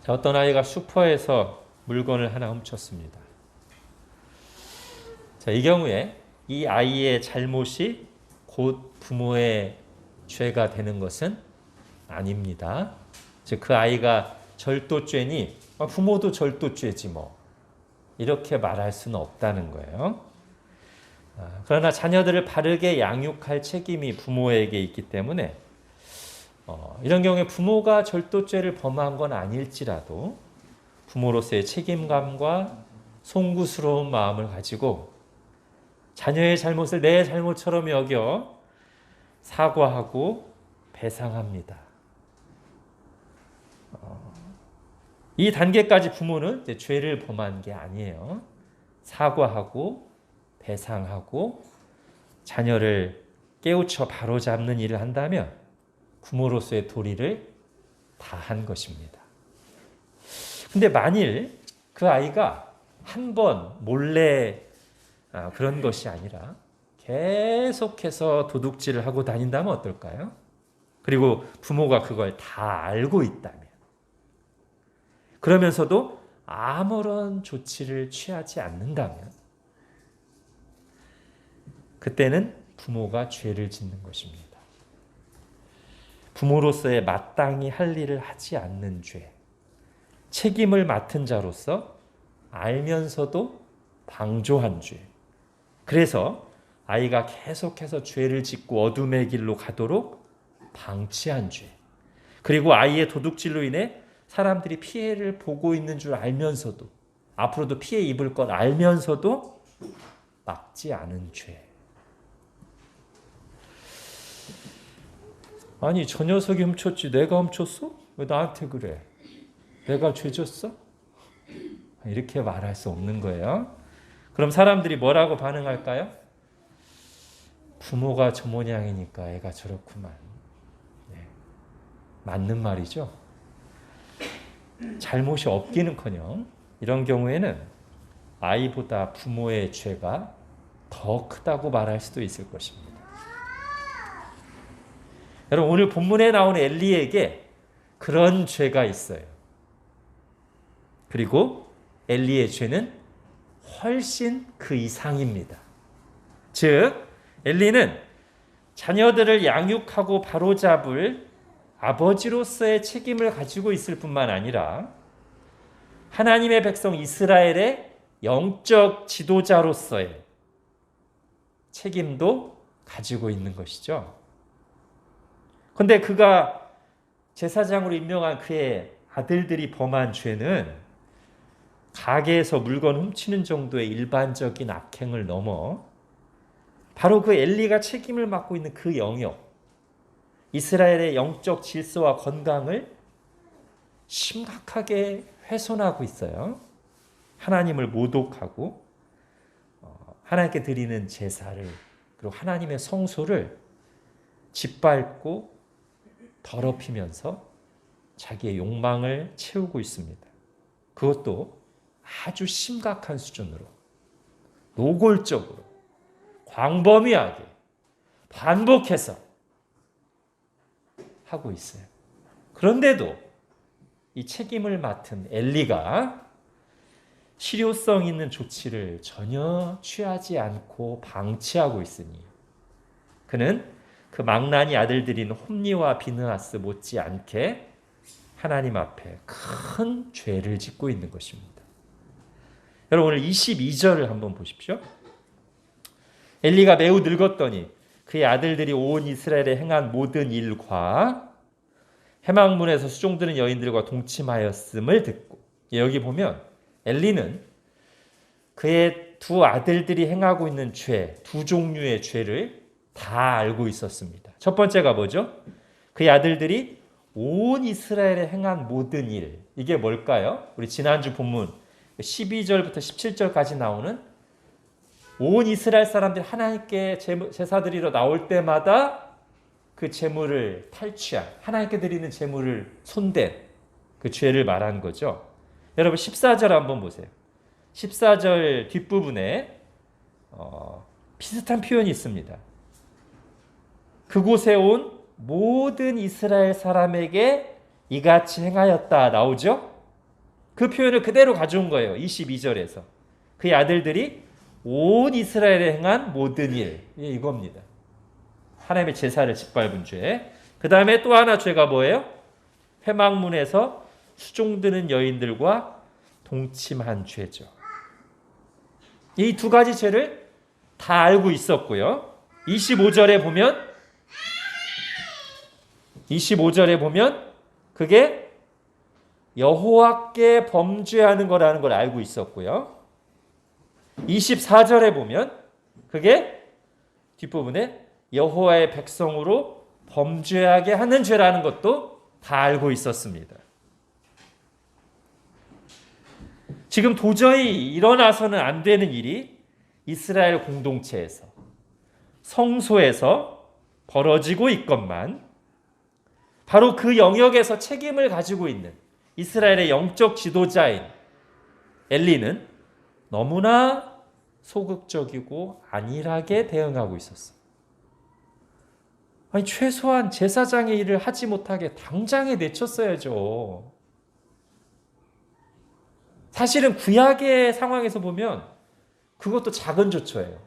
자, 어떤 아이가 슈퍼에서 물건을 하나 훔쳤습니다. 자, 이 경우에 이 아이의 잘못이 곧 부모의 죄가 되는 것은 아닙니다. 즉, 그 아이가 절도죄니 부모도 절도죄지 뭐 이렇게 말할 수는 없다는 거예요. 그러나 자녀들을 바르게 양육할 책임이 부모에게 있기 때문에 이런 경우에 부모가 절도죄를 범한 건 아닐지라도 부모로서의 책임감과 송구스러운 마음을 가지고 자녀의 잘못을 내 잘못처럼 여겨 사과하고 배상합니다. 이 단계까지 부모는 이제 죄를 범한 게 아니에요. 사과하고 배상하고 자녀를 깨우쳐 바로잡는 일을 한다면 부모로서의 도리를 다한 것입니다. 근데 만일 그 아이가 한 번 몰래 그런 것이 아니라 계속해서 도둑질을 하고 다닌다면 어떨까요? 그리고 부모가 그걸 다 알고 있다면, 그러면서도 아무런 조치를 취하지 않는다면 그때는 부모가 죄를 짓는 것입니다. 부모로서의 마땅히 할 일을 하지 않는 죄, 책임을 맡은 자로서 알면서도 방조한 죄. 그래서 아이가 계속해서 죄를 짓고 어둠의 길로 가도록 방치한 죄. 그리고 아이의 도둑질로 인해 사람들이 피해를 보고 있는 줄 알면서도, 앞으로도 피해 입을 걸 알면서도 막지 않은 죄. 아니, 저 녀석이 훔쳤지 내가 훔쳤어? 왜 나한테 그래? 내가 죄졌어? 이렇게 말할 수 없는 거예요. 그럼 사람들이 뭐라고 반응할까요? 부모가 저 모양이니까 애가 저렇구만. 네. 맞는 말이죠. 잘못이 없기는커녕 이런 경우에는 아이보다 부모의 죄가 더 크다고 말할 수도 있을 것입니다. 여러분, 오늘 본문에 나온 엘리에게 그런 죄가 있어요. 그리고 엘리의 죄는 훨씬 그 이상입니다. 즉, 엘리는 자녀들을 양육하고 바로잡을 아버지로서의 책임을 가지고 있을 뿐만 아니라 하나님의 백성 이스라엘의 영적 지도자로서의 책임도 가지고 있는 것이죠. 그런데 그가 제사장으로 임명한 그의 아들들이 범한 죄는 가게에서 물건 훔치는 정도의 일반적인 악행을 넘어 바로 그 엘리가 책임을 맡고 있는 그 영역, 이스라엘의 영적 질서와 건강을 심각하게 훼손하고 있어요. 하나님을 모독하고 하나님께 드리는 제사를, 그리고 하나님의 성소를 짓밟고 더럽히면서 자기의 욕망을 채우고 있습니다. 그것도 아주 심각한 수준으로, 노골적으로, 광범위하게 반복해서 하고 있어요. 그런데도 이 책임을 맡은 엘리가 실효성 있는 조치를 전혀 취하지 않고 방치하고 있으니 그는 그 망나니 아들들인 홈니와 비느하스 못지않게 하나님 앞에 큰 죄를 짓고 있는 것입니다. 여러분, 오늘 22절을 한번 보십시오. 엘리가 매우 늙었더니 그의 아들들이 온 이스라엘에 행한 모든 일과 해망문에서 수종드는 여인들과 동침하였음을 듣고, 여기 보면 엘리는 그의 두 아들들이 행하고 있는 죄, 두 종류의 죄를 다 알고 있었습니다. 첫 번째가 뭐죠? 그의 아들들이 온 이스라엘에 행한 모든 일. 이게 뭘까요? 우리 지난주 본문 12절부터 17절까지 나오는 온 이스라엘 사람들이 하나님께 제사드리러 나올 때마다 그 제물을 탈취한, 하나님께 드리는 제물을 손댄 그 죄를 말한 거죠. 여러분, 14절 한번 보세요. 14절 뒷부분에 비슷한 표현이 있습니다. 그곳에 온 모든 이스라엘 사람에게 이같이 행하였다 나오죠. 그 표현을 그대로 가져온 거예요. 22절에서. 그의 아들들이 온 이스라엘에 행한 모든 일, 이겁니다. 하나님의 제사를 짓밟은 죄. 그 다음에 또 하나 죄가 뭐예요? 회막문에서 수종드는 여인들과 동침한 죄죠. 이 두 가지 죄를 다 알고 있었고요. 25절에 보면 그게 여호와께 범죄하는 거라는 걸 알고 있었고요. 24절에 보면 그게 뒷부분에 여호와의 백성으로 범죄하게 하는 죄라는 것도 다 알고 있었습니다. 지금 도저히 일어나서는 안 되는 일이 이스라엘 공동체에서 성소에서 벌어지고 있건만 바로 그 영역에서 책임을 가지고 있는 이스라엘의 영적 지도자인 엘리는 너무나 소극적이고 안일하게 대응하고 있었어. 아니, 최소한 제사장의 일을 하지 못하게 당장에 내쳤어야죠. 사실은 구약의 상황에서 보면 그것도 작은 조처예요.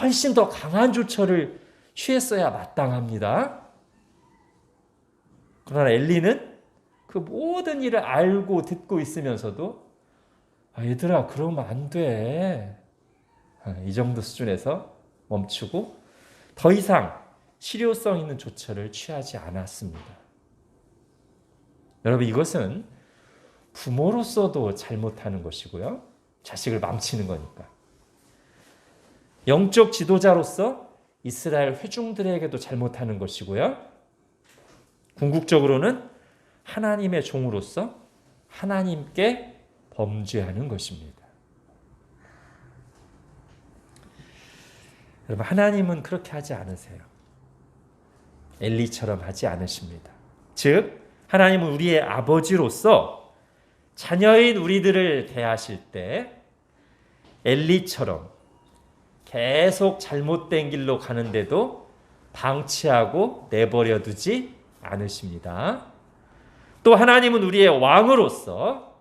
훨씬 더 강한 조처를 취했어야 마땅합니다. 그러나 엘리는 그 모든 일을 알고 듣고 있으면서도 얘들아 그러면 안 돼. 이 정도 수준에서 멈추고 더 이상 실효성 있는 조처를 취하지 않았습니다. 여러분, 이것은 부모로서도 잘못하는 것이고요. 자식을 망치는 거니까. 영적 지도자로서 이스라엘 회중들에게도 잘못하는 것이고요. 궁극적으로는 하나님의 종으로서 하나님께 범죄하는 것입니다. 여러분, 하나님은 그렇게 하지 않으세요. 엘리처럼 하지 않으십니다. 즉, 하나님은 우리의 아버지로서 자녀인 우리들을 대하실 때 엘리처럼 계속 잘못된 길로 가는데도 방치하고 내버려 두지 않으십니다. 또 하나님은 우리의 왕으로서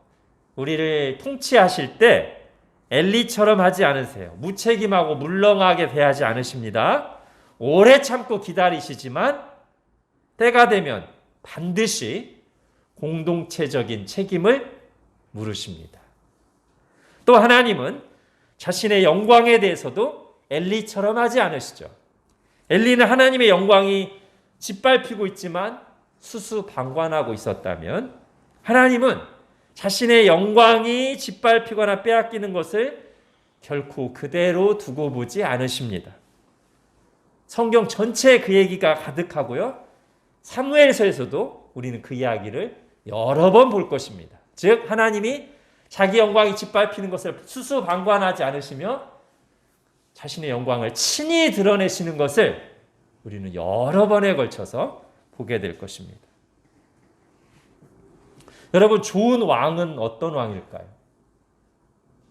우리를 통치하실 때 엘리처럼 하지 않으세요. 무책임하고 물렁하게 대하지 않으십니다. 오래 참고 기다리시지만 때가 되면 반드시 공동체적인 책임을 물으십니다. 또 하나님은 자신의 영광에 대해서도 엘리처럼 하지 않으시죠. 엘리는 하나님의 영광이 짓밟히고 있지만 수수방관하고 있었다면 하나님은 자신의 영광이 짓밟히거나 빼앗기는 것을 결코 그대로 두고 보지 않으십니다. 성경 전체에 그 얘기가 가득하고요. 사무엘서에서도 우리는 그 이야기를 여러 번 볼 것입니다. 즉 하나님이 자기 영광이 짓밟히는 것을 수수방관하지 않으시며 자신의 영광을 친히 드러내시는 것을 우리는 여러 번에 걸쳐서 보게 될 것입니다. 여러분, 좋은 왕은 어떤 왕일까요?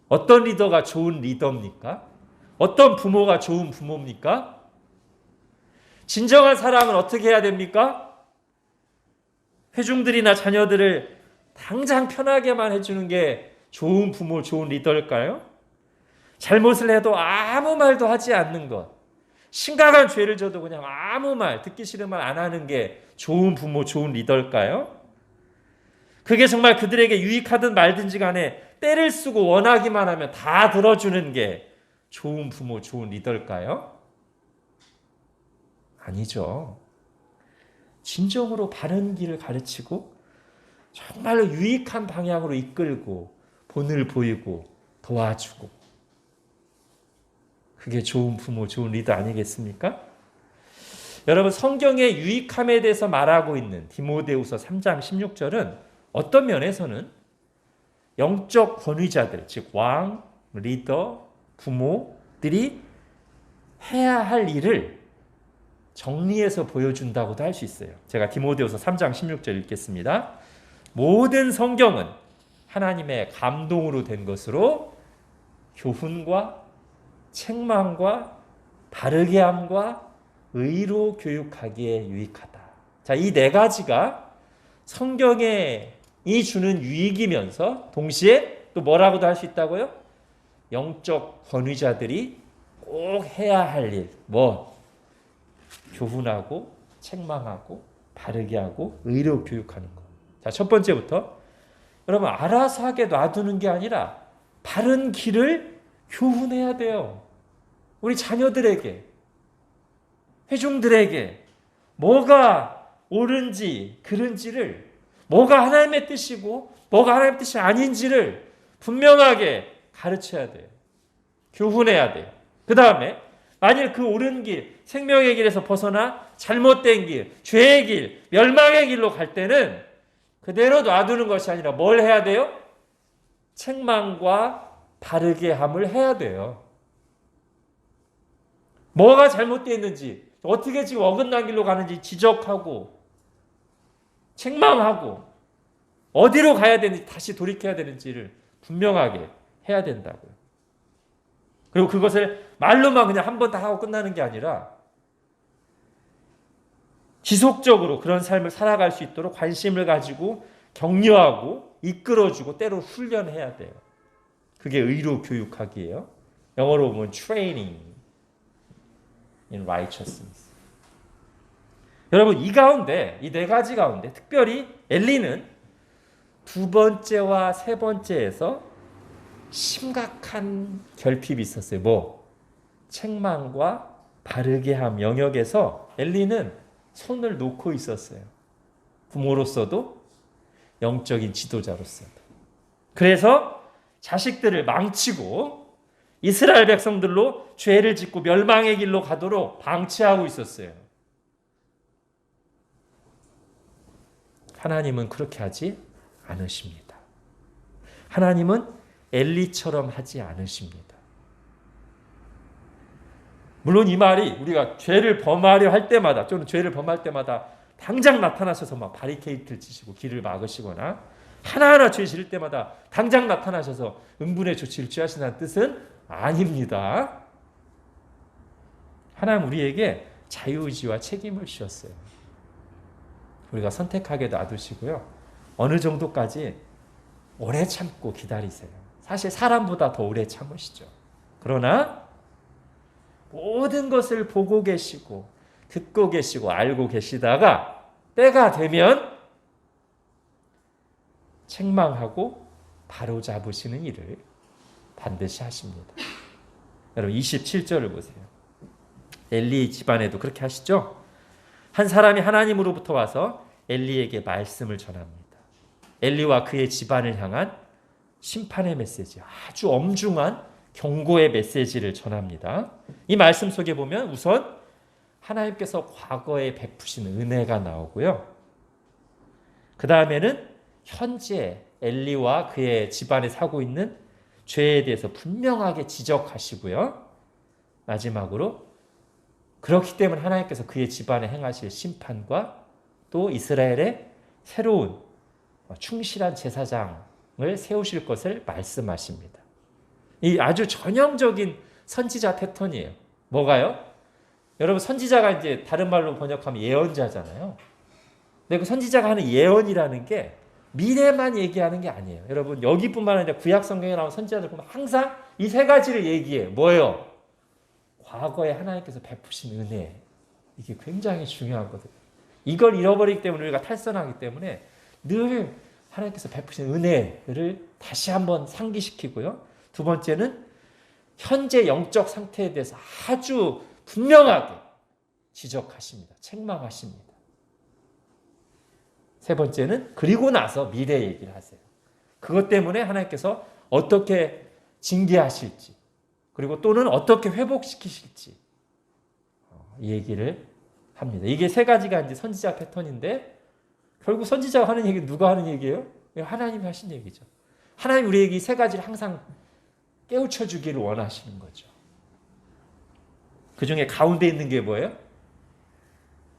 어떤 리더가 좋은 리더입니까? 어떤 부모가 좋은 부모입니까? 진정한 사랑은 어떻게 해야 됩니까? 회중들이나 자녀들을 당장 편하게만 해주는 게 좋은 부모, 좋은 리더일까요? 잘못을 해도 아무 말도 하지 않는 것, 심각한 죄를 져도 그냥 아무 말, 듣기 싫은 말 안 하는 게 좋은 부모, 좋은 리더일까요? 그게 정말 그들에게 유익하든 말든지 간에 때를 쓰고 원하기만 하면 다 들어주는 게 좋은 부모, 좋은 리더일까요? 아니죠. 진정으로 바른 길을 가르치고 정말로 유익한 방향으로 이끌고 본을 보이고 도와주고, 그게 좋은 부모, 좋은 리더 아니겠습니까? 여러분, 성경의 유익함에 대해서 말하고 있는 디모데후서 3장 16절은 어떤 면에서는 영적 권위자들, 즉 왕, 리더, 부모들이 해야 할 일을 정리해서 보여준다고도 할 수 있어요. 제가 디모데후서 3장 16절 읽겠습니다. 모든 성경은 하나님의 감동으로 된 것으로 교훈과 책망과 바르게 함과 의로 교육하기에 유익하다. 자, 이 네 가지가 성경의 주는 유익이면서 동시에 또 뭐라고도 할 수 있다고요? 영적 권위자들이 꼭 해야 할 일, 교훈하고 책망하고 바르게 하고 의로 교육하는 것. 자, 첫 번째부터 여러분 알아서 하게 놔두는 게 아니라 바른 길을 교훈해야 돼요. 우리 자녀들에게, 회중들에게 뭐가 옳은지 그른지를, 뭐가 하나님의 뜻이고 뭐가 하나님의 뜻이 아닌지를 분명하게 가르쳐야 돼요. 교훈해야 돼요. 그 다음에 만일 그 옳은 길, 생명의 길에서 벗어나 잘못된 길, 죄의 길, 멸망의 길로 갈 때는 그대로 놔두는 것이 아니라 뭘 해야 돼요? 책망과 바르게 함을 해야 돼요. 뭐가 잘못되어 있는지, 어떻게 지금 어긋난 길로 가는지 지적하고 책망하고 어디로 가야 되는지, 다시 돌이켜야 되는지를 분명하게 해야 된다고요. 그리고 그것을 말로만 그냥 한 번 다 하고 끝나는 게 아니라 지속적으로 그런 삶을 살아갈 수 있도록 관심을 가지고 격려하고 이끌어주고 때로 훈련해야 돼요. 그게 의로 교육하기예요. 영어로 보면 training in righteousness. 여러분 이 가운데, 이 네 가지 가운데 특별히 엘리는 두 번째와 세 번째에서 심각한 결핍이 있었어요. 책망과 바르게 함 영역에서 엘리는 손을 놓고 있었어요. 부모로서도 영적인 지도자로서도. 그래서 자식들을 망치고 이스라엘 백성들로 죄를 짓고 멸망의 길로 가도록 방치하고 있었어요. 하나님은 그렇게 하지 않으십니다. 하나님은 엘리처럼 하지 않으십니다. 물론 이 말이 우리가 죄를 범하려 할 때마다, 또는 죄를 범할 때마다 당장 나타나셔서 막 바리케이트를 치시고 길을 막으시거나 하나하나 죄 지을 때마다 당장 나타나셔서 응분의 조치를 취하신다는 뜻은 아닙니다. 하나님 우리에게 자유의지와 책임을 주셨어요. 우리가 선택하게 놔두시고요. 어느 정도까지 오래 참고 기다리세요. 사실 사람보다 더 오래 참으시죠. 그러나 모든 것을 보고 계시고 듣고 계시고 알고 계시다가 때가 되면 책망하고 바로잡으시는 일을 반드시 하십니다. 여러분 27절을 보세요. 엘리 집안에도 그렇게 하시죠? 한 사람이 하나님으로부터 와서 엘리에게 말씀을 전합니다. 엘리와 그의 집안을 향한 심판의 메시지, 아주 엄중한 경고의 메시지를 전합니다. 이 말씀 속에 보면 우선 하나님께서 과거에 베푸신 은혜가 나오고요. 그 다음에는 현재 엘리와 그의 집안에 사고 있는 죄에 대해서 분명하게 지적하시고요. 마지막으로 그렇기 때문에 하나님께서 그의 집안에 행하실 심판과 또 이스라엘의 새로운 충실한 제사장을 세우실 것을 말씀하십니다. 이 아주 전형적인 선지자 패턴이에요. 뭐가요? 여러분 선지자가 이제 다른 말로 번역하면 예언자잖아요. 근데 그 선지자가 하는 예언이라는 게 미래만 얘기하는 게 아니에요. 여러분 여기뿐만 아니라 구약 성경에 나온 선지자들 보면 항상 이 세 가지를 얘기해요. 뭐예요? 과거에 하나님께서 베푸신 은혜. 이게 굉장히 중요하거든요. 이걸 잃어버리기 때문에 우리가 탈선하기 때문에 늘 하나님께서 베푸신 은혜를 다시 한번 상기시키고요. 두 번째는 현재 영적 상태에 대해서 아주 분명하게 지적하십니다. 책망하십니다. 세 번째는 그리고 나서 미래 얘기를 하세요. 그것 때문에 하나님께서 어떻게 징계하실지 그리고 또는 어떻게 회복시키실지 이 얘기를 합니다. 이게 세 가지가 이제 선지자 패턴인데 결국 선지자가 하는 얘기는 누가 하는 얘기예요? 하나님이 하신 얘기죠. 하나님 우리에게 이 세 가지를 항상 깨우쳐 주기를 원하시는 거죠. 그 중에 가운데 있는 게 뭐예요?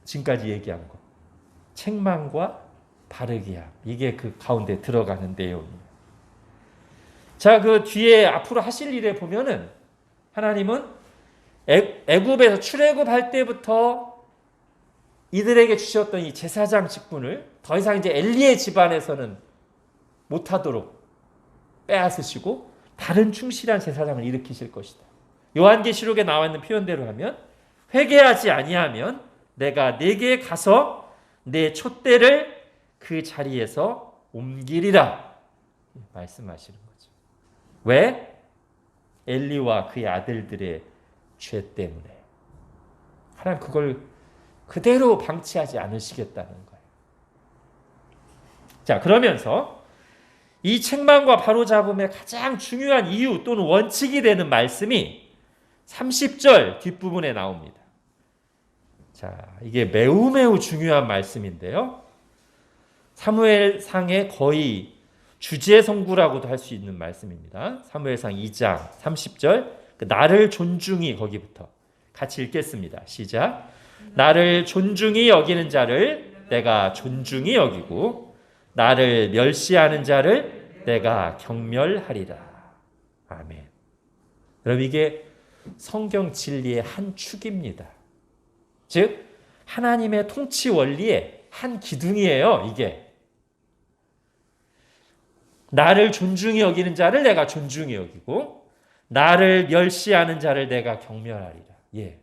지금까지 얘기한 거. 책망과 바르게 함. 이게 그 가운데 들어가는 내용이에요. 자, 그 뒤에 앞으로 하실 일에 보면은 하나님은 애굽에서 출애굽할 때부터 이들에게 주셨던 이 제사장 직분을 더 이상 이제 엘리의 집안에서는 못하도록 빼앗으시고 다른 충실한 제사장을 일으키실 것이다. 요한계시록에 나와 있는 표현대로 하면 회개하지 아니하면 내가 네게 가서 내 촛대를 그 자리에서 옮기리라 말씀하시는 거죠. 왜? 엘리와 그의 아들들의 죄 때문에. 하나님 그걸 그대로 방치하지 않으시겠다는 거예요. 자, 그러면서 이 책망과 바로잡음의 가장 중요한 이유 또는 원칙이 되는 말씀이 30절 뒷부분에 나옵니다. 자, 이게 매우 중요한 말씀인데요. 사무엘상의 거의 주제 성구라고도 할 수 있는 말씀입니다. 사무엘상 2장 30절 나를 존중히 거기부터 같이 읽겠습니다. 시작. 나를 존중히 여기는 자를 내가 존중히 여기고 나를 멸시하는 자를 내가 경멸하리라. 아멘. 여러분 이게 성경 진리의 한 축입니다. 즉 하나님의 통치 원리의 한 기둥이에요. 이게 나를 존중히 여기는 자를 내가 존중히 여기고 나를 멸시하는 자를 내가 경멸하리라. 예.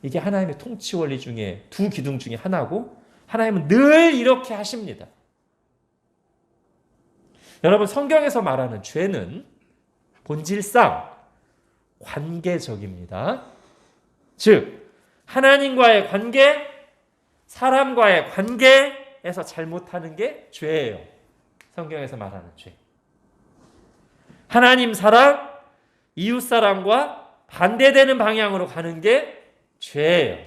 이게 하나님의 통치 원리 중에 두 기둥 중에 하나고 하나님은 늘 이렇게 하십니다. 여러분 성경에서 말하는 죄는 본질상 관계적입니다. 즉 하나님과의 관계, 사람과의 관계에서 잘못하는 게 죄예요. 성경에서 말하는 죄. 하나님 사랑, 이웃 사랑과 반대되는 방향으로 가는 게 죄예요.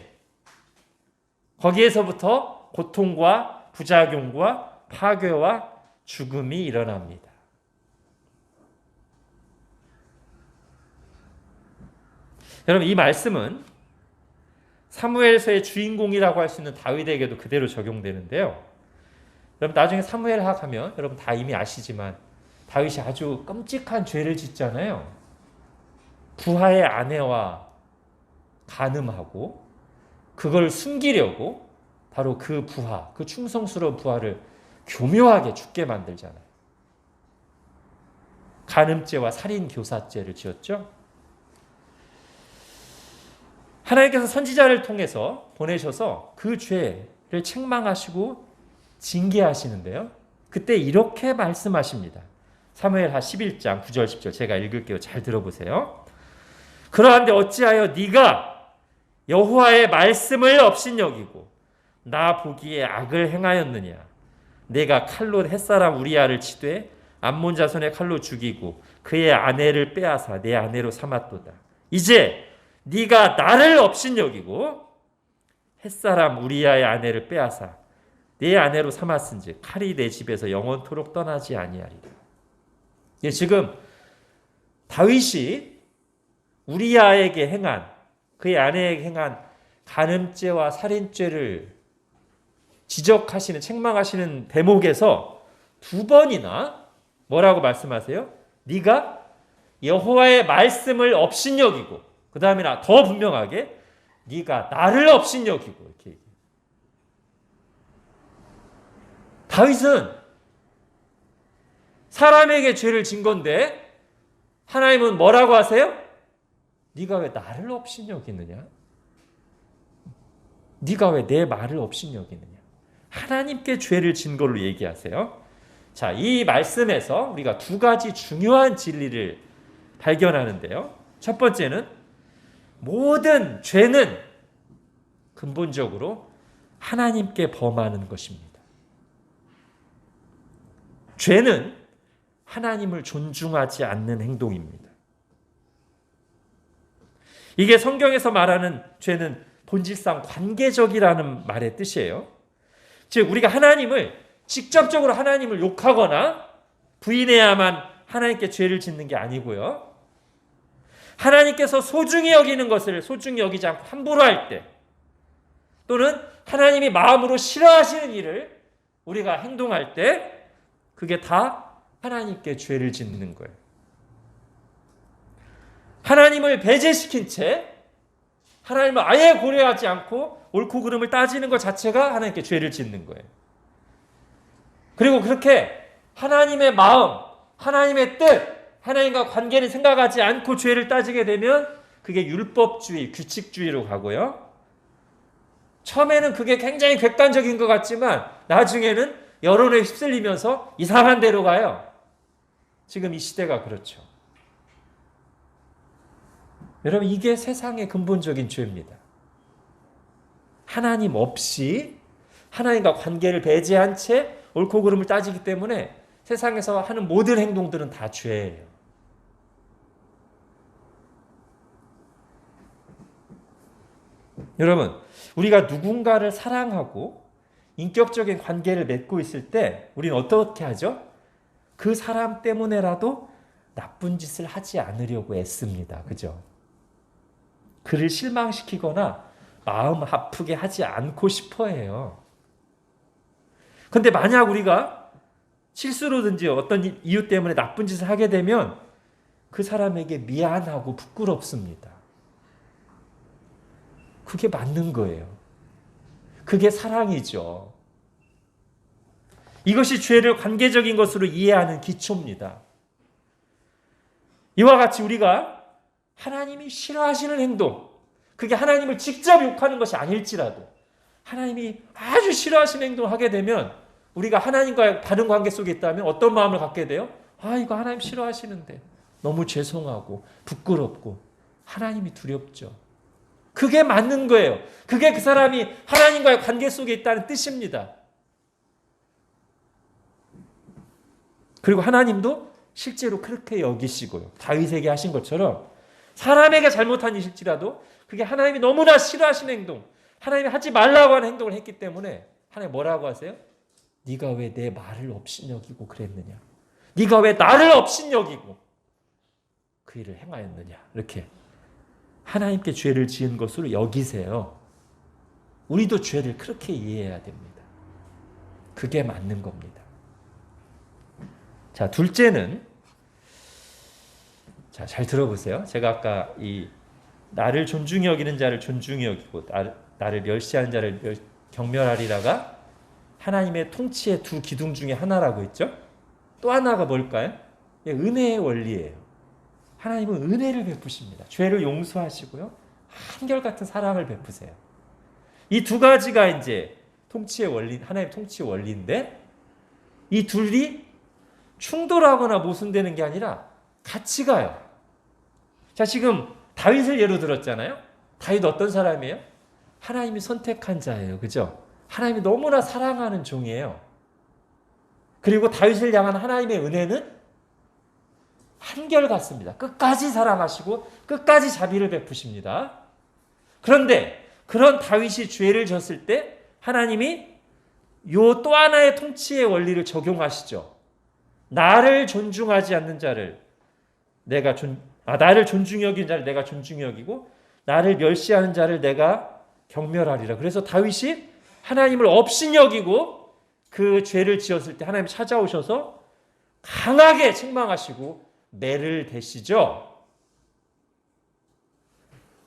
거기에서부터 고통과 부작용과 파괴와 죽음이 일어납니다. 여러분 이 말씀은 사무엘서의 주인공이라고 할 수 있는 다윗에게도 그대로 적용되는데요. 여러분 나중에 사무엘하 가면 여러분 다 이미 아시지만 다윗이 아주 끔찍한 죄를 짓잖아요. 부하의 아내와 간음하고 그걸 숨기려고 바로 그 부하, 그 충성스러운 부하를 교묘하게 죽게 만들잖아요. 간음죄와 살인교사죄를 지었죠. 하나님께서 선지자를 통해서 보내셔서 그 죄를 책망하시고 징계하시는데요. 그때 이렇게 말씀하십니다. 사무엘하 11장 9절 10절 제가 읽을게요. 잘 들어보세요. 그러한데 어찌하여 네가 여호와의 말씀을 업신여기고 나 보기에 악을 행하였느냐. 내가 칼로 햇사람 우리아를 치되 암몬 자손의 칼로 죽이고 그의 아내를 빼앗아 내 아내로 삼았도다. 이제 네가 나를 업신여기고 햇사람 우리아의 아내를 빼앗아 내 아내로 삼았은즉 칼이 내 집에서 영원토록 떠나지 아니하리라. 예, 지금 다윗이 우리아에게 행한 그의 아내에게 행한 간음죄와 살인죄를 지적하시는 책망하시는 대목에서 두 번이나 뭐라고 말씀하세요? 네가 여호와의 말씀을 업신여기고 그 다음에 더 분명하게 네가 나를 업신여기고 이렇게 얘기해요. 다윗은 사람에게 죄를 진 건데 하나님은 뭐라고 하세요? 네가 왜 나를 업신여기느냐? 네가 왜 내 말을 업신여기느냐? 하나님께 죄를 진 걸로 얘기하세요. 자, 이 말씀에서 우리가 두 가지 중요한 진리를 발견하는데요. 첫 번째는 모든 죄는 근본적으로 하나님께 범하는 것입니다. 죄는 하나님을 존중하지 않는 행동입니다. 이게 성경에서 말하는 죄는 본질상 관계적이라는 말의 뜻이에요. 즉 우리가 하나님을 직접적으로 하나님을 욕하거나 부인해야만 하나님께 죄를 짓는 게 아니고요. 하나님께서 소중히 여기는 것을 소중히 여기지 않고 함부로 할 때 또는 하나님이 마음으로 싫어하시는 일을 우리가 행동할 때 그게 다 하나님께 죄를 짓는 거예요. 하나님을 배제시킨 채 하나님을 아예 고려하지 않고 옳고 그름을 따지는 것 자체가 하나님께 죄를 짓는 거예요. 그리고 그렇게 하나님의 마음, 하나님의 뜻, 하나님과 관계를 생각하지 않고 죄를 따지게 되면 그게 율법주의, 규칙주의로 가고요. 처음에는 그게 굉장히 객관적인 것 같지만 나중에는 여론에 휩쓸리면서 이상한 데로 가요. 지금 이 시대가 그렇죠. 여러분, 이게 세상의 근본적인 죄입니다. 하나님 없이 하나님과 관계를 배제한 채 옳고 그름을 따지기 때문에 세상에서 하는 모든 행동들은 다 죄예요. 여러분, 우리가 누군가를 사랑하고 인격적인 관계를 맺고 있을 때 우리는 어떻게 하죠? 그 사람 때문에라도 나쁜 짓을 하지 않으려고 애씁니다. 그죠? 그를 실망시키거나 마음 아프게 하지 않고 싶어 해요. 근데 만약 우리가 실수로든지 어떤 이유 때문에 나쁜 짓을 하게 되면 그 사람에게 미안하고 부끄럽습니다. 그게 맞는 거예요. 그게 사랑이죠. 이것이 죄를 관계적인 것으로 이해하는 기초입니다. 이와 같이 우리가 하나님이 싫어하시는 행동, 그게 하나님을 직접 욕하는 것이 아닐지라도 하나님이 아주 싫어하시는 행동을 하게 되면 우리가 하나님과의 바른 관계 속에 있다면 어떤 마음을 갖게 돼요? 아, 이거 하나님 싫어하시는데 너무 죄송하고 부끄럽고 하나님이 두렵죠. 그게 맞는 거예요. 그게 그 사람이 하나님과의 관계 속에 있다는 뜻입니다. 그리고 하나님도 실제로 그렇게 여기시고요. 다윗에게 하신 것처럼 사람에게 잘못한 일일지라도 그게 하나님이 너무나 싫어하시는 행동, 하나님이 하지 말라고 하는 행동을 했기 때문에 하나님 뭐라고 하세요? 네가 왜 내 말을 업신여기고 그랬느냐? 네가 왜 나를 업신여기고 그 일을 행하였느냐? 이렇게 하나님께 죄를 지은 것으로 여기세요. 우리도 죄를 그렇게 이해해야 됩니다. 그게 맞는 겁니다. 자, 둘째는, 자, 잘 들어보세요. 제가 아까 이 나를 존중히 여기는 자를 존중히 여기고 나를 멸시하는 자를 경멸하리라가 하나님의 통치의 두 기둥 중에 하나라고 했죠. 또 하나가 뭘까요? 은혜의 원리예요. 하나님은 은혜를 베푸십니다. 죄를 용서하시고요. 한결같은 사랑을 베푸세요. 이 두 가지가 이제 통치의 원리, 하나님의 통치의 원리인데 이 둘이 충돌하거나 모순되는 게 아니라 같이 가요. 자, 지금 다윗을 예로 들었잖아요. 다윗 어떤 사람이에요? 하나님이 선택한 자예요. 그죠? 하나님이 너무나 사랑하는 종이에요. 그리고 다윗을 향한 하나님의 은혜는 한결같습니다. 끝까지 사랑하시고 끝까지 자비를 베푸십니다. 그런데 그런 다윗이 죄를 졌을 때 하나님이 요 또 하나의 통치의 원리를 적용하시죠. 나를 존중하지 않는 자를 나를 존중히 여기는 자를 내가 존중히 여기고 나를 멸시하는 자를 내가 경멸하리라. 그래서 다윗이 하나님을 업신 여기고 그 죄를 지었을 때 하나님이 찾아오셔서 강하게 책망하시고 매를 대시죠.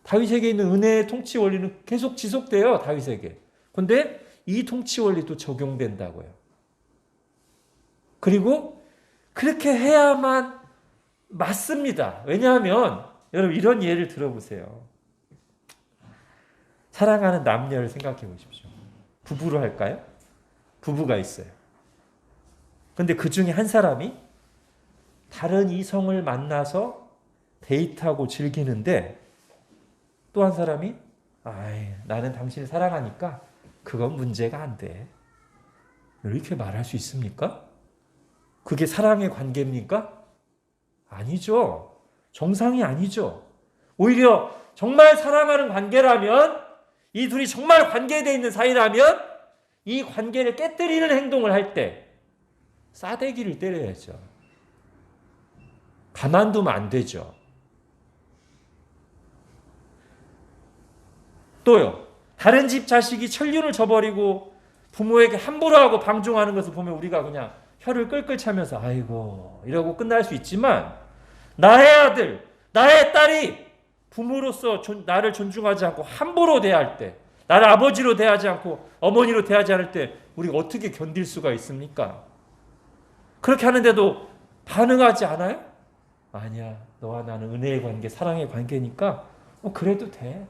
다윗에게 있는 은혜의 통치 원리는 계속 지속돼요. 다윗에게. 그런데 이 통치 원리도 적용된다고요. 그리고 그렇게 해야만 맞습니다. 왜냐하면 여러분 이런 예를 들어보세요. 사랑하는 남녀를 생각해 보십시오. 부부로 할까요? 부부가 있어요. 그런데 그 중에 한 사람이 다른 이성을 만나서 데이트하고 즐기는데 또 한 사람이 나는 당신을 사랑하니까 그건 문제가 안 돼. 이렇게 말할 수 있습니까? 그게 사랑의 관계입니까? 아니죠. 정상이 아니죠. 오히려 정말 사랑하는 관계라면 이 둘이 정말 관계되어 있는 사이라면 이 관계를 깨뜨리는 행동을 할 때 싸대기를 때려야죠. 가만두면 안 되죠. 또요. 다른 집 자식이 천륜을 저버리고 부모에게 함부로 하고 방종하는 것을 보면 우리가 그냥 혀를 끌끌 차면서 아이고 이러고 끝날 수 있지만 나의 아들, 나의 딸이 부모로서 나를 존중하지 않고 함부로 대할 때 나를 아버지로 대하지 않고 어머니로 대하지 않을 때 우리가 어떻게 견딜 수가 있습니까? 그렇게 하는데도 반응하지 않아요? 아니야. 너와 나는 은혜의 관계, 사랑의 관계니까 그래도 돼.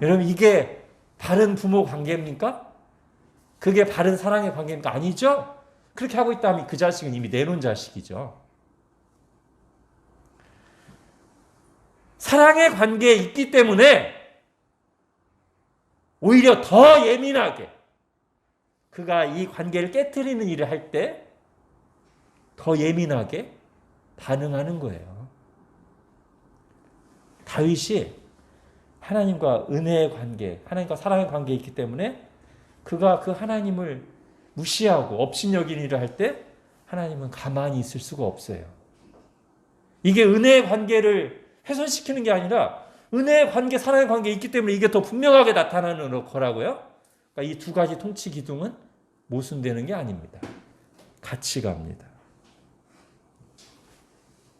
여러분 이게 바른 부모 관계입니까? 그게 바른 사랑의 관계입니까? 아니죠? 그렇게 하고 있다면 그 자식은 이미 내놓은 자식이죠. 사랑의 관계에 있기 때문에 오히려 더 예민하게 그가 이 관계를 깨트리는 일을 할 때 더 예민하게 반응하는 거예요. 다윗이 하나님과 은혜의 관계, 하나님과 사랑의 관계에 있기 때문에 그가 그 하나님을 무시하고 업신여긴 일을 할 때 하나님은 가만히 있을 수가 없어요. 이게 은혜의 관계를 훼손시키는 게 아니라 은혜의 관계, 사랑의 관계에 있기 때문에 이게 더 분명하게 나타나는 거라고요. 그러니까 이 두 가지 통치 기둥은 모순되는 게 아닙니다. 같이 갑니다.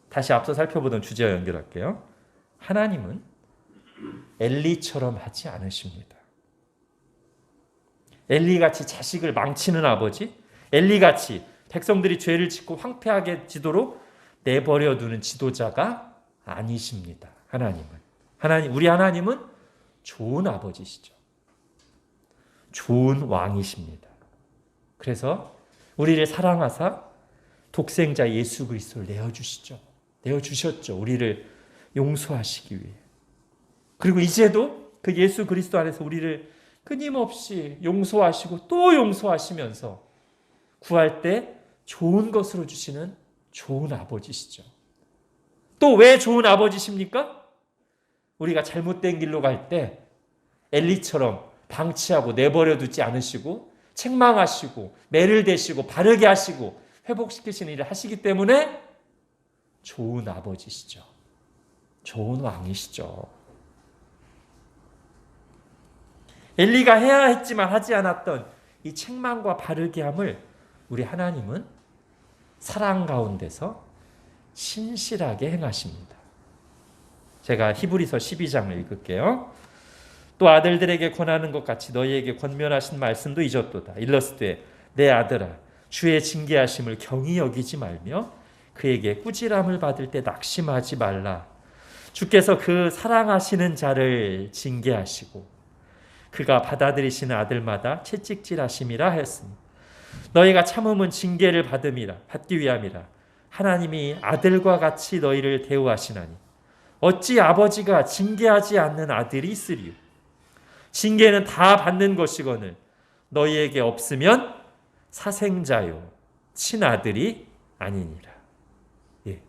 다시 앞서 살펴보던 주제와 연결할게요. 하나님은 엘리처럼 하지 않으십니다. 엘리같이 자식을 망치는 아버지, 엘리같이 백성들이 죄를 짓고 황폐하게 지도록 내버려 두는 지도자가 아니십니다. 우리 하나님은 좋은 아버지시죠. 좋은 왕이십니다. 그래서 우리를 사랑하사 독생자 예수 그리스도를 내어주셨죠. 우리를 용서하시기 위해. 그리고 이제도 그 예수 그리스도 안에서 우리를 끊임없이 용서하시고 또 용서하시면서 구할 때 좋은 것으로 주시는 좋은 아버지시죠. 또 왜 좋은 아버지십니까? 우리가 잘못된 길로 갈 때 엘리처럼 방치하고 내버려 두지 않으시고 책망하시고 매를 대시고 바르게 하시고 회복시키시는 일을 하시기 때문에 좋은 아버지시죠. 좋은 왕이시죠. 엘리가 해야 했지만 하지 않았던 이 책망과 바르게 함을 우리 하나님은 사랑 가운데서 신실하게 행하십니다. 제가 히브리서 12장을 읽을게요. 또 아들들에게 권하는 것 같이 너희에게 권면하신 말씀도 잊었도다. 일러스되 내 아들아 주의 징계하심을 경히 여기지 말며 그에게 꾸지람을 받을 때 낙심하지 말라. 주께서 그 사랑하시는 자를 징계하시고 그가 받아들이시는 아들마다 채찍질하심이라 하였으니 너희가 참음은 징계를 받기 위함이라. 하나님이 아들과 같이 너희를 대우하시나니 어찌 아버지가 징계하지 않는 아들이 있으리요. 징계는 다 받는 것이거늘 너희에게 없으면 사생자요 친아들이 아니니라. 예.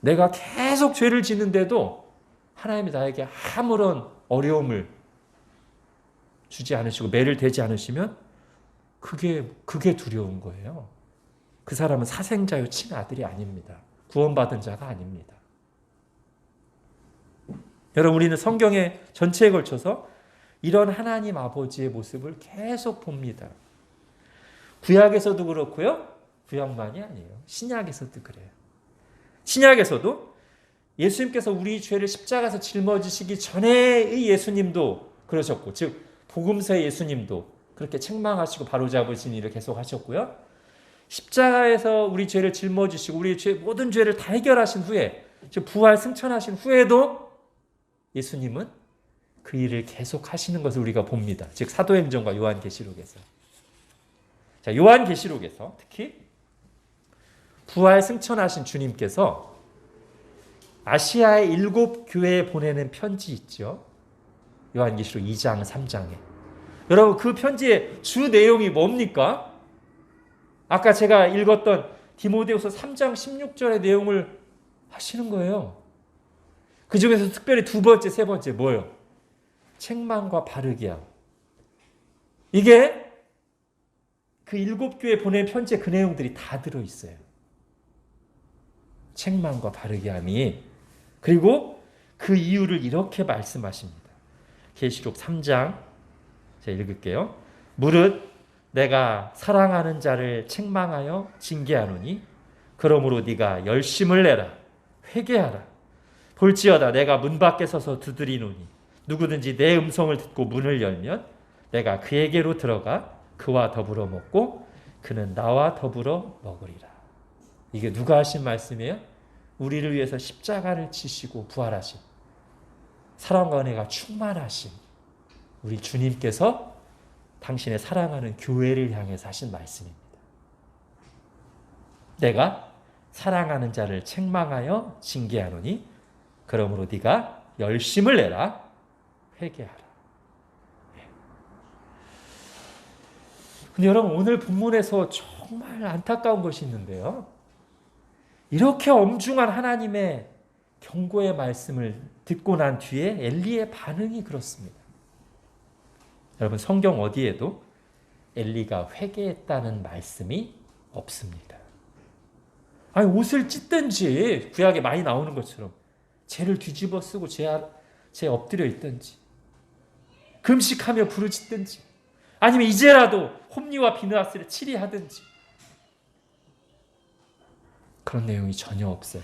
내가 계속 죄를 짓는데도 하나님이 나에게 아무런 어려움을 주지 않으시고 매를 대지 않으시면 그게 두려운 거예요. 그 사람은 사생자요 친아들이 아닙니다. 구원받은 자가 아닙니다. 여러분 우리는 성경의 전체에 걸쳐서 이런 하나님 아버지의 모습을 계속 봅니다. 구약에서도 그렇고요. 구약만이 아니에요. 신약에서도 그래요. 신약에서도 예수님께서 우리 죄를 십자가에서 짊어지시기 전에의 예수님도 그러셨고 즉 복음서의 예수님도 그렇게 책망하시고 바로잡으신 일을 계속 하셨고요. 십자가에서 우리 죄를 짊어지시고 우리 모든 죄를 다 해결하신 후에 즉 부활 승천하신 후에도 예수님은 그 일을 계속 하시는 것을 우리가 봅니다. 즉 사도행전과 요한계시록에서. 자, 요한계시록에서 특히 부활 승천하신 주님께서 아시아의 7 교회에 보내는 편지 있죠. 요한계시록 2장, 3장에. 여러분 그 편지의 주 내용이 뭡니까? 아까 제가 읽었던 디모데후서 3장 16절의 내용을 하시는 거예요. 그 중에서 특별히 2번째, 3번째 뭐예요? 책망과 바르게 함. 이게 그 7 교회에 보낸 편지에 그 내용들이 다 들어있어요. 책망과 바르게 함이. 그리고 그 이유를 이렇게 말씀하십니다. 계시록 3장 제가 읽을게요. 무릇 내가 사랑하는 자를 책망하여 징계하노니 그러므로 네가 열심을 내라 회개하라. 볼지어다 내가 문 밖에 서서 두드리노니 누구든지 내 음성을 듣고 문을 열면 내가 그에게로 들어가 그와 더불어 먹고 그는 나와 더불어 먹으리라. 이게 누가 하신 말씀이에요? 우리를 위해서 십자가를 지시고 부활하신, 사랑과 은혜가 충만하신 우리 주님께서 당신의 사랑하는 교회를 향해서 하신 말씀입니다. 내가 사랑하는 자를 책망하여 징계하노니 그러므로 네가 열심을 내라, 회개하라. 근데 여러분, 오늘 본문에서 정말 안타까운 것이 있는데요. 이렇게 엄중한 하나님의 경고의 말씀을 듣고 난 뒤에 엘리의 반응이 그렇습니다. 여러분, 성경 어디에도 엘리가 회개했다는 말씀이 없습니다. 아니, 옷을 찢든지, 구약에 많이 나오는 것처럼 죄를 뒤집어 쓰고 죄 엎드려 있든지, 금식하며 부르짖든지, 아니면 이제라도 홈리와 비느하스를 치리하든지, 그런 내용이 전혀 없어요.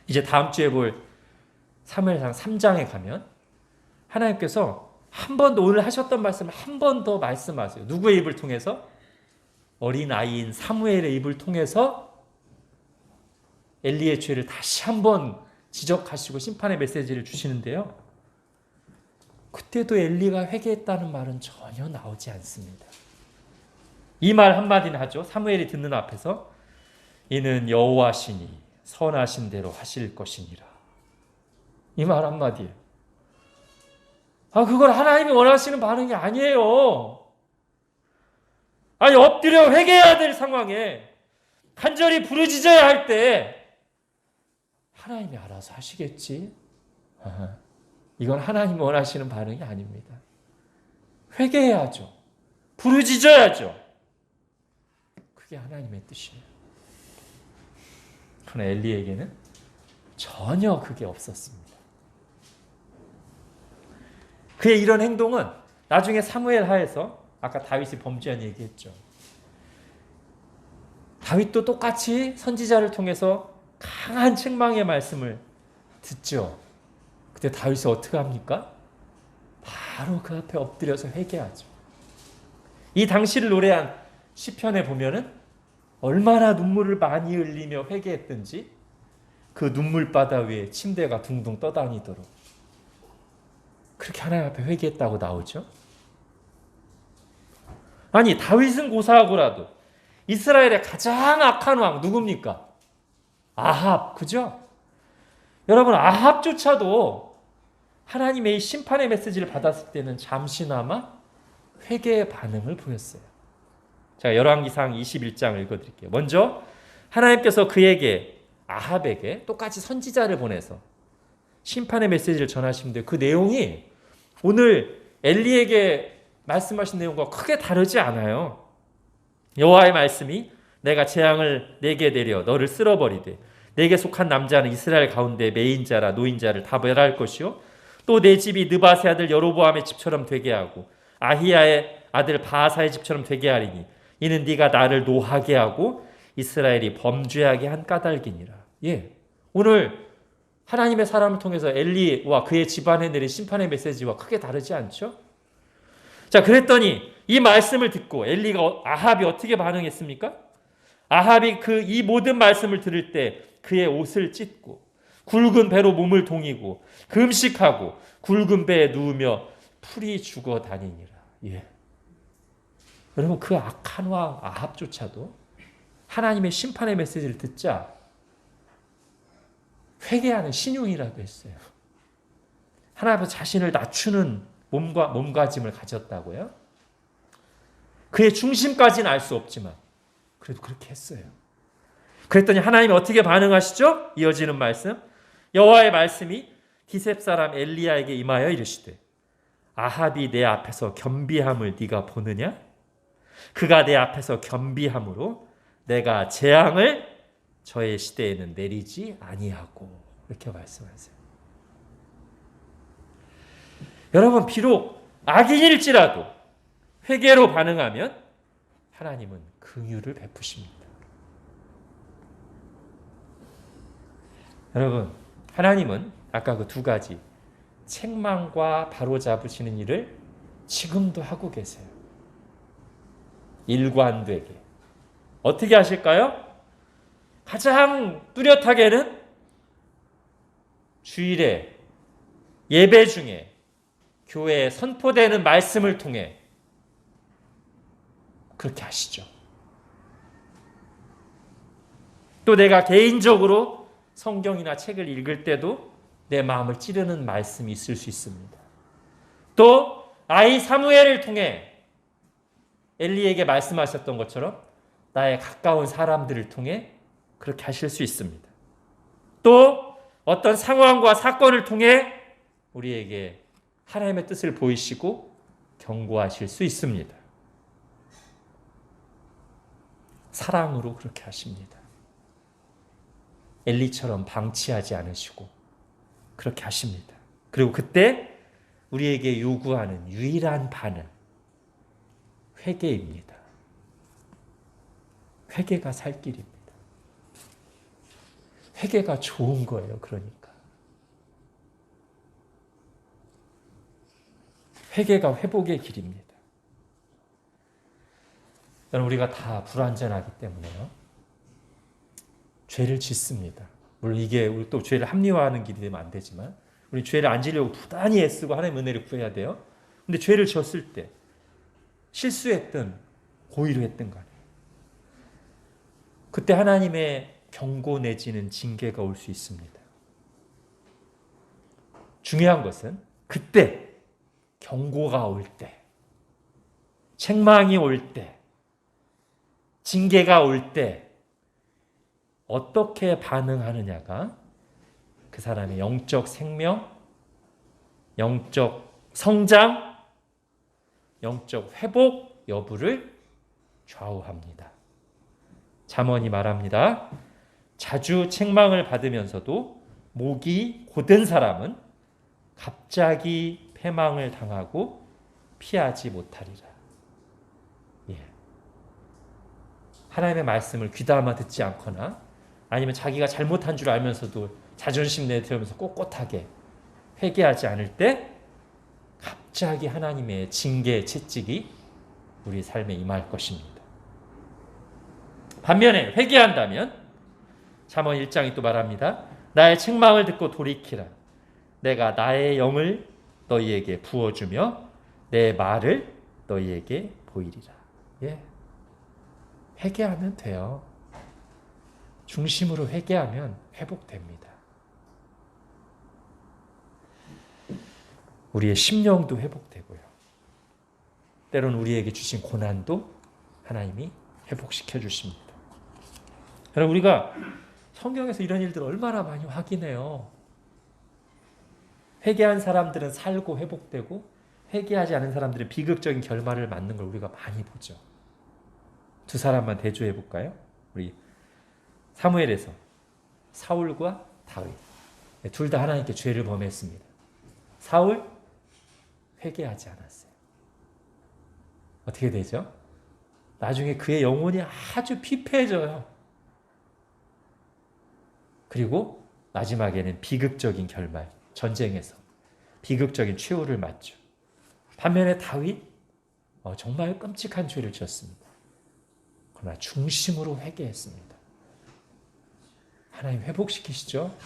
이제 다음 주에 볼 사무엘상 3장에 가면 하나님께서 한 번 더, 오늘 하셨던 말씀을 한 번 더 말씀하세요. 누구의 입을 통해서? 어린 아이인 사무엘의 입을 통해서 엘리의 죄를 다시 한 번 지적하시고 심판의 메시지를 주시는데요. 그때도 엘리가 회개했다는 말은 전혀 나오지 않습니다. 이 말 한마디는 하죠. 사무엘이 듣는 앞에서 이는 여호와시니 선하신 대로 하실 것이니라. 이 말 한마디예요. 그걸 하나님이 원하시는 반응이 아니에요. 아니, 엎드려 회개해야 될 상황에, 간절히 부르짖어야 할 때 하나님이 알아서 하시겠지. 이건 하나님이 원하시는 반응이 아닙니다. 회개해야죠. 부르짖어야죠. 그게 하나님의 뜻이에요. 그러나 엘리에게는 전혀 그게 없었습니다. 그의 이런 행동은 나중에 사무엘 하에서 아까 다윗이 범죄한 얘기했죠. 다윗도 똑같이 선지자를 통해서 강한 책망의 말씀을 듣죠. 그때 다윗이 어떻게 합니까? 바로 그 앞에 엎드려서 회개하죠. 이 당시를 노래한 시편에 보면은 얼마나 눈물을 많이 흘리며 회개했든지 그 눈물바다 위에 침대가 둥둥 떠다니도록 그렇게 하나님 앞에 회개했다고 나오죠. 아니, 다윗은 고사하고라도 이스라엘의 가장 악한 왕 누굽니까? 아합, 그죠? 여러분, 아합조차도 하나님의 이 심판의 메시지를 받았을 때는 잠시나마 회개의 반응을 보였어요. 제가 열왕기상 21장을 읽어드릴게요. 먼저 하나님께서 그에게, 아합에게 똑같이 선지자를 보내서 심판의 메시지를 전하시는데 그 내용이 오늘 엘리에게 말씀하신 내용과 크게 다르지 않아요. 여호와의 말씀이 내가 재앙을 내게 내려 너를 쓸어버리되 내게 속한 남자는 이스라엘 가운데 매인자라 노인자를 다 멸할 것이요 또 내 집이 느바세 아들 여로보암의 집처럼 되게 하고 아히야의 아들 바하사의 집처럼 되게 하리니 이는 네가 나를 노하게 하고 이스라엘이 범죄하게 한 까닭이니라. 오늘 하나님의 사람을 통해서 엘리와 그의 집안에 내린 심판의 메시지와 크게 다르지 않죠? 자, 그랬더니 이 말씀을 듣고 아합이 어떻게 반응했습니까? 아합이 이 모든 말씀을 들을 때 그의 옷을 찢고 굵은 배로 몸을 동이고 금식하고 굵은 배에 누우며 풀이 죽어 다니니라. 여러분, 그 악한 왕 아합조차도 하나님의 심판의 메시지를 듣자 회개하는 신용이라도 했어요. 하나님 앞에 자신을 낮추는 몸가짐을 가졌다고요. 그의 중심까지는 알 수 없지만 그래도 그렇게 했어요. 그랬더니 하나님이 어떻게 반응하시죠? 이어지는 말씀. 여호와의 말씀이 디셉 사람 엘리야에게 임하여 이르시되 아합이 내 앞에서 겸비함을 네가 보느냐? 그가 내 앞에서 겸비함으로 내가 재앙을 저의 시대에는 내리지 아니하고, 이렇게 말씀하세요. 여러분, 비록 악인일지라도 회개로 반응하면 하나님은 긍휼을 베푸십니다. 여러분, 하나님은 아까 그 두 가지 책망과 바로잡으시는 일을 지금도 하고 계세요. 일관되게. 어떻게 하실까요? 가장 뚜렷하게는 주일에 예배 중에 교회에 선포되는 말씀을 통해 그렇게 하시죠. 또 내가 개인적으로 성경이나 책을 읽을 때도 내 마음을 찌르는 말씀이 있을 수 있습니다. 또 아이 사무엘을 통해 엘리에게 말씀하셨던 것처럼 나의 가까운 사람들을 통해 그렇게 하실 수 있습니다. 또 어떤 상황과 사건을 통해 우리에게 하나님의 뜻을 보이시고 경고하실 수 있습니다. 사랑으로 그렇게 하십니다. 엘리처럼 방치하지 않으시고 그렇게 하십니다. 그리고 그때 우리에게 요구하는 유일한 반응, 회개입니다. 회개가 살 길입니다. 회개가 좋은 거예요. 그러니까 회개가 회복의 길입니다. 여러분, 우리가 다 불완전하기 때문에요, 죄를 짓습니다. 물론 이게 우리 또 죄를 합리화하는 길이 되면 안 되지만 우리 죄를 안 지려고 부단히 애쓰고 하나님의 은혜를 구해야 돼요. 근데 죄를 졌을 때 실수했든 고의로 했든 간에 그때 하나님의 경고 내지는 징계가 올 수 있습니다. 중요한 것은 그때 경고가 올 때, 책망이 올 때, 징계가 올 때 어떻게 반응하느냐가 그 사람의 영적 생명, 영적 성장, 영적 회복 여부를 좌우합니다. 잠언이 말합니다. 자주 책망을 받으면서도 목이 곧은 사람은 갑자기 패망을 당하고 피하지 못하리라. 예. 하나님의 말씀을 귀담아 듣지 않거나 아니면 자기가 잘못한 줄 알면서도 자존심 내세우면서 꼿꼿하게 회개하지 않을 때 갑자기 하나님의 징계, 채찍이 우리 삶에 임할 것입니다. 반면에 회개한다면 잠언 1장이 또 말합니다. 나의 책망을 듣고 돌이키라. 내가 나의 영을 너희에게 부어주며 내 말을 너희에게 보이리라. 예. 회개하면 돼요. 중심으로 회개하면 회복됩니다. 우리의 심령도 회복되고요. 때로는 우리에게 주신 고난도 하나님이 회복시켜 주십니다. 여러분, 우리가 성경에서 이런 일들을 얼마나 많이 확인해요. 회개한 사람들은 살고 회복되고 회개하지 않은 사람들은 비극적인 결말을 맞는 걸 우리가 많이 보죠. 두 사람만 대조해 볼까요? 우리 사무엘에서 사울과 다윗, 둘 다 하나님께 죄를 범했습니다. 사울 회개하지 않았어요. 어떻게 되죠? 나중에 그의 영혼이 아주 피폐해져요. 그리고 마지막에는 비극적인 결말, 전쟁에서 비극적인 최후를 맞죠. 반면에 다윗 정말 끔찍한 죄를 지었습니다. 그러나 중심으로 회개했습니다. 하나님 회복시키시죠.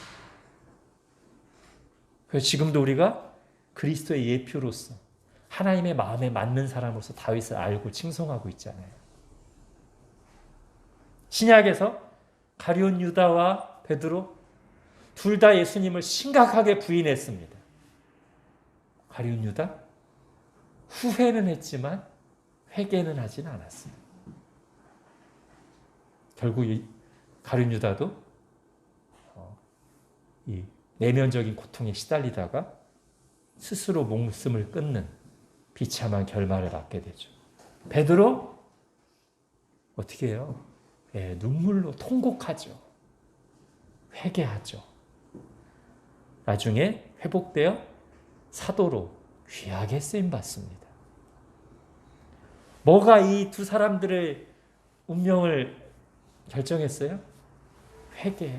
그래서 지금도 우리가 그리스도의 예표로서 하나님의 마음에 맞는 사람으로서 다윗을 알고 칭송하고 있잖아요. 신약에서 가룟 유다와 베드로 둘 다 예수님을 심각하게 부인했습니다. 가룟 유다 후회는 했지만 회개는 하진 않았어요. 결국 이 가룟 유다도 이 내면적인 고통에 시달리다가 스스로 목숨을 끊는 비참한 결말을 맞게 되죠. 베드로 어떻게 해요? 예, 눈물로 통곡하죠. 회개하죠. 나중에 회복되어 사도로 귀하게 쓰임받습니다. 뭐가 이 두 사람들의 운명을 결정했어요? 회개.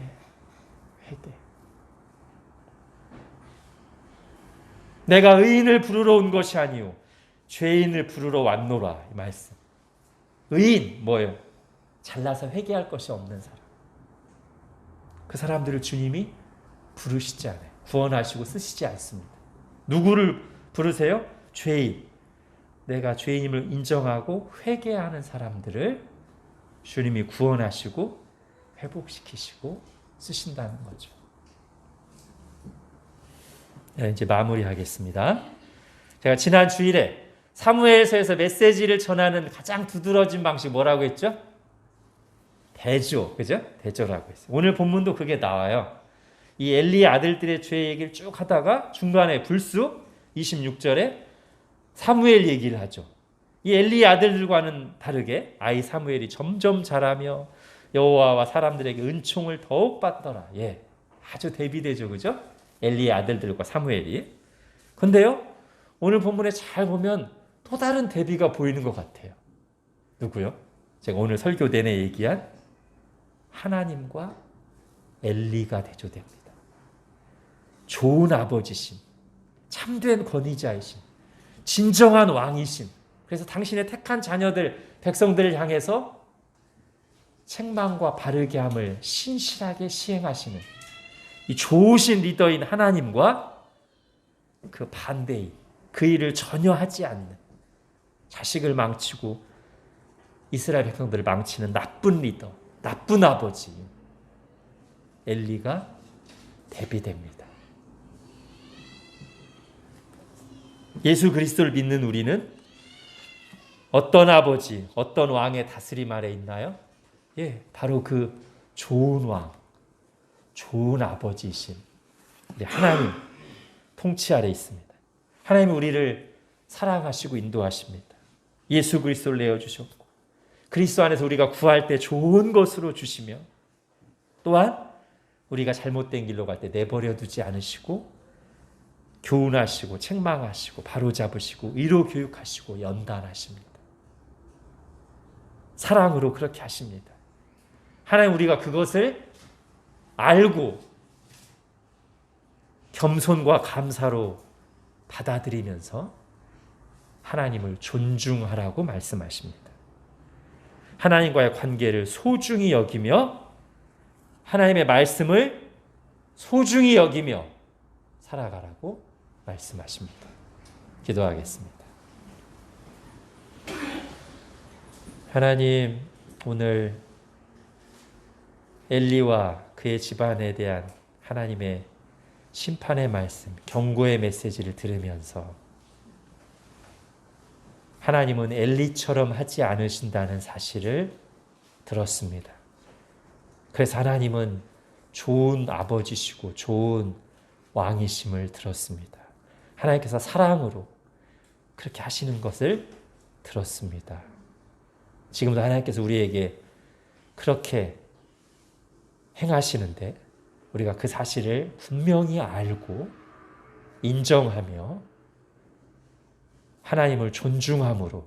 내가 의인을 부르러 온 것이 아니오 죄인을 부르러 왔노라. 이 말씀. 의인 뭐예요? 잘나서 회개할 것이 없는 사람. 그 사람들을 주님이 부르시지 않아요. 구원하시고 쓰시지 않습니다. 누구를 부르세요? 죄인. 내가 죄인임을 인정하고 회개하는 사람들을 주님이 구원하시고 회복시키시고 쓰신다는 거죠. 이제 마무리하겠습니다. 제가 지난 주일에 사무엘서에서 메시지를 전하는 가장 두드러진 방식 뭐라고 했죠? 대조, 그죠? 대조라고 했어요. 오늘 본문도 그게 나와요. 이 엘리의 아들들의 죄 얘기를 쭉 하다가 중간에 불쑥 26절에 사무엘 얘기를 하죠. 이 엘리의 아들들과는 다르게 아이 사무엘이 점점 자라며 여호와와 사람들에게 은총을 더욱 받더라. 예, 아주 대비되죠, 그죠? 엘리의 아들들과 사무엘이. 근데요, 오늘 본문에 잘 보면 또 다른 대비가 보이는 것 같아요. 누구요? 제가 오늘 설교 내내 얘기한 하나님과 엘리가 대조됩니다. 좋은 아버지신, 참된 권위자이신, 진정한 왕이신, 그래서 당신의 택한 자녀들, 백성들을 향해서 책망과 바르게 함을 신실하게 시행하시는 이 좋으신 리더인 하나님과 그 반대인, 그 일을 전혀 하지 않는, 자식을 망치고 이스라엘 백성들을 망치는 나쁜 리더, 나쁜 아버지 엘리가 대비됩니다. 예수 그리스도를 믿는 우리는 어떤 아버지, 어떤 왕의 다스림 아래 있나요? 예, 바로 그 좋은 왕, 좋은 아버지이신 우리 하나님 통치 아래 있습니다. 하나님은 우리를 사랑하시고 인도하십니다. 예수 그리스도를 내어주셨고 그리스도 안에서 우리가 구할 때 좋은 것으로 주시며 또한 우리가 잘못된 길로 갈 때 내버려 두지 않으시고 교훈하시고 책망하시고 바로잡으시고 의로 교육하시고 연단하십니다. 사랑으로 그렇게 하십니다. 하나님 우리가 그것을 알고 겸손과 감사로 받아들이면서 하나님을 존중하라고 말씀하십니다. 하나님과의 관계를 소중히 여기며 하나님의 말씀을 소중히 여기며 살아가라고 말씀하십니다. 기도하겠습니다. 하나님, 오늘 엘리와 그의 집안에 대한 하나님의 심판의 말씀, 경고의 메시지를 들으면서 하나님은 엘리처럼 하지 않으신다는 사실을 들었습니다. 그래서 하나님은 좋은 아버지시고 좋은 왕이심을 들었습니다. 하나님께서 사랑으로 그렇게 하시는 것을 들었습니다. 지금도 하나님께서 우리에게 그렇게 행하시는데 우리가 그 사실을 분명히 알고 인정하며 하나님을 존중함으로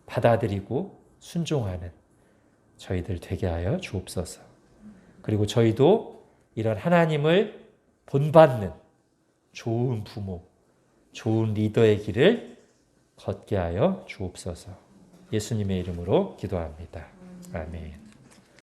받아들이고 순종하는 저희들 되게 하여 주옵소서. 그리고 저희도 이런 하나님을 본받는 좋은 부모, 좋은 리더의 길을 걷게 하여 주옵소서. 예수님의 이름으로 기도합니다. 아멘.